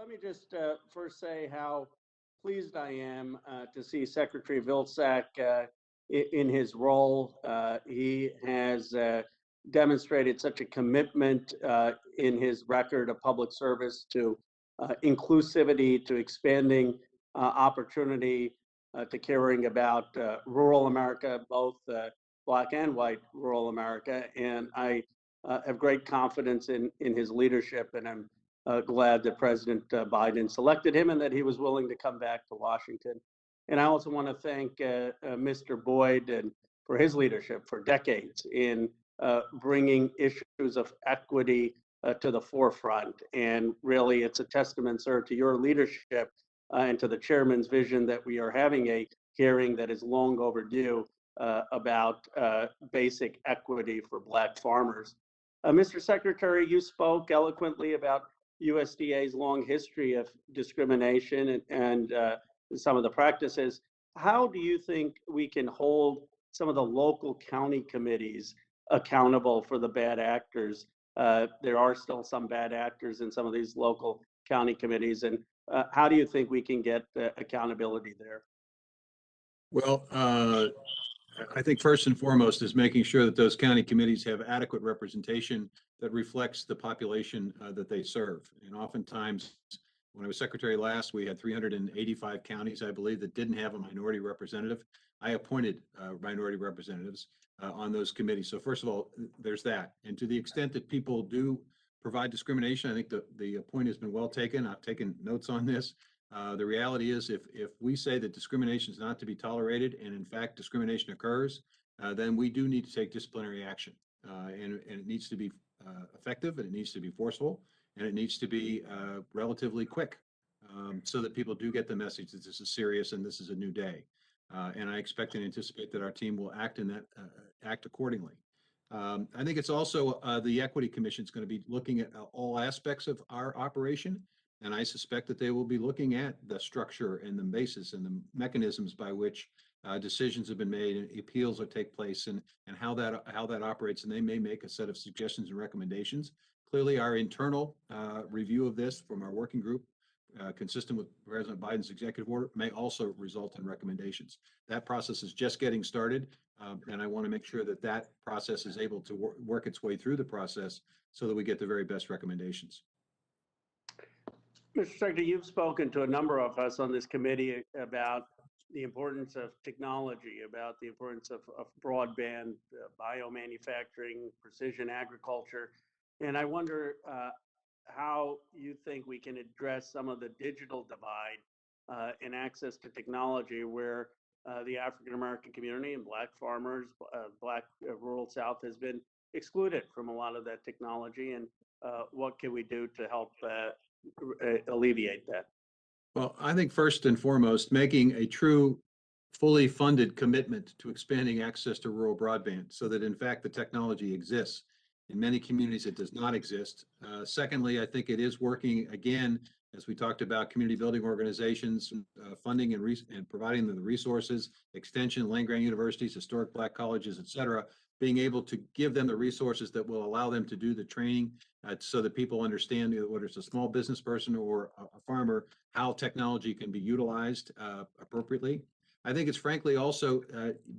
let me just first say how pleased I am to see Secretary Vilsack in his role. He has demonstrated such a commitment in his record of public service to inclusivity, to expanding opportunity, to caring about rural America, both Black and white rural America. And I have great confidence in his leadership, and I'm glad that President Biden selected him and that he was willing to come back to Washington. And I also want to thank Mr. Boyd and for his leadership for decades in bringing issues of equity to the forefront. And really, it's a testament, sir, to your leadership and to the chairman's vision that we are having a hearing that is long overdue about basic equity for Black farmers. Mr. Secretary, you spoke eloquently about USDA's long history of discrimination and some of the practices. How do you think we can hold some of the local county committees accountable for the bad actors? There are still some bad actors in some of these local county committees, and how do you think we can get accountability there? Well, I think first and foremost is making sure that those county committees have adequate representation that reflects the population that they serve. And oftentimes, when I was secretary last, we had 385 counties, I believe, that didn't have a minority representative. I appointed minority representatives on those committees. So first of all, there's that. And to the extent that people do provide discrimination, I think the point has been well taken. I've taken notes on this. The reality is if we say that discrimination is not to be tolerated and in fact discrimination occurs, then we do need to take disciplinary action. And it needs to be effective, and it needs to be forceful, and it needs to be relatively quick so that people do get the message that this is serious and this is a new day. And I expect and anticipate that our team will act accordingly. I think it's also the Equity Commission is going to be looking at all aspects of our operation. And I suspect that they will be looking at the structure and the basis and the mechanisms by which decisions have been made and appeals will take place and how that operates. And they may make a set of suggestions and recommendations. Clearly, our internal review of this from our working group, consistent with President Biden's executive order, may also result in recommendations. That process is just getting started. And I want to make sure that that process is able to work its way through the process so that we get the very best recommendations. Mr. Secretary, you've spoken to a number of us on this committee about the importance of technology, about the importance of broadband, biomanufacturing, precision agriculture. And I wonder how you think we can address some of the digital divide and access to technology where the African American community and Black farmers, Black rural South has been excluded from a lot of that technology. And what can we do to help alleviate that? Well, I think first and foremost, making a true, fully funded commitment to expanding access to rural broadband so that in fact the technology exists. In many communities, it does not exist. Secondly, I think it is working again, as we talked about, community building organizations, funding and providing them the resources, extension, land-grant universities, historic Black colleges, et cetera, being able to give them the resources that will allow them to do the training so that people understand, whether it's a small business person or a farmer, how technology can be utilized appropriately. I think it's frankly also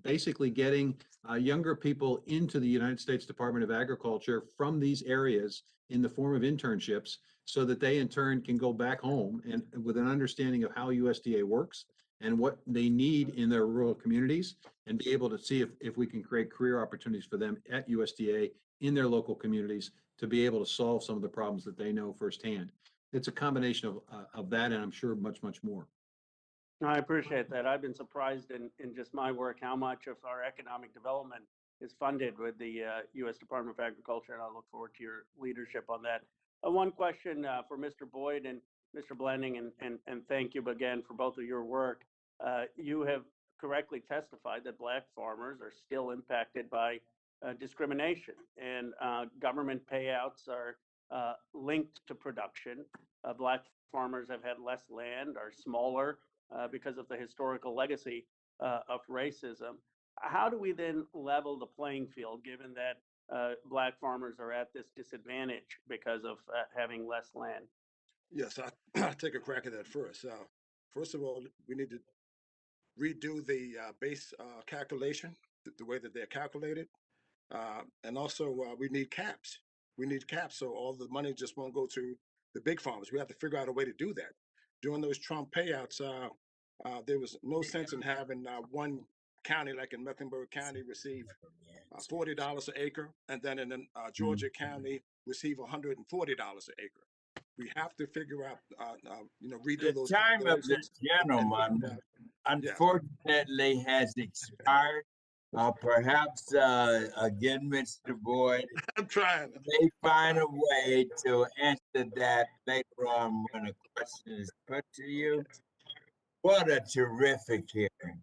basically getting younger people into the United States Department of Agriculture from these areas in the form of internships so that they in turn can go back home and with an understanding of how USDA works and what they need in their rural communities and be able to see if we can create career opportunities for them at USDA in their local communities to be able to solve some of the problems that they know firsthand. It's a combination of that, and I'm sure much, much more. I appreciate that. I've been surprised in just my work how much of our economic development is funded with the U.S. Department of Agriculture, and I look forward to your leadership on that. One question for Mr. Boyd and Mr. Blanding, and thank you again for both of your work. You have correctly testified that Black farmers are still impacted by discrimination, and government payouts are linked to production. Black farmers have had less land, are smaller because of the historical legacy of racism. How do we then level the playing field, given that Black farmers are at this disadvantage because of having less land? Yes, I'll take a crack at that first. First of all, we need to redo the base calculation, the way that they're calculated. And also, we need caps. We need caps so all the money just won't go to the big farmers. We have to figure out a way to do that. During those Trump payouts, there was no sense in having one county like in Mecklenburg County receive $40 an acre, and then in Georgia County receive $140 an acre. We have to figure out, The redo those time of the calculations and figure gentleman, out. Yes, unfortunately, has expired. Perhaps again, Mr. Boyd I'm trying. may find a way to answer that later on when a question is put to you. What a terrific hearing.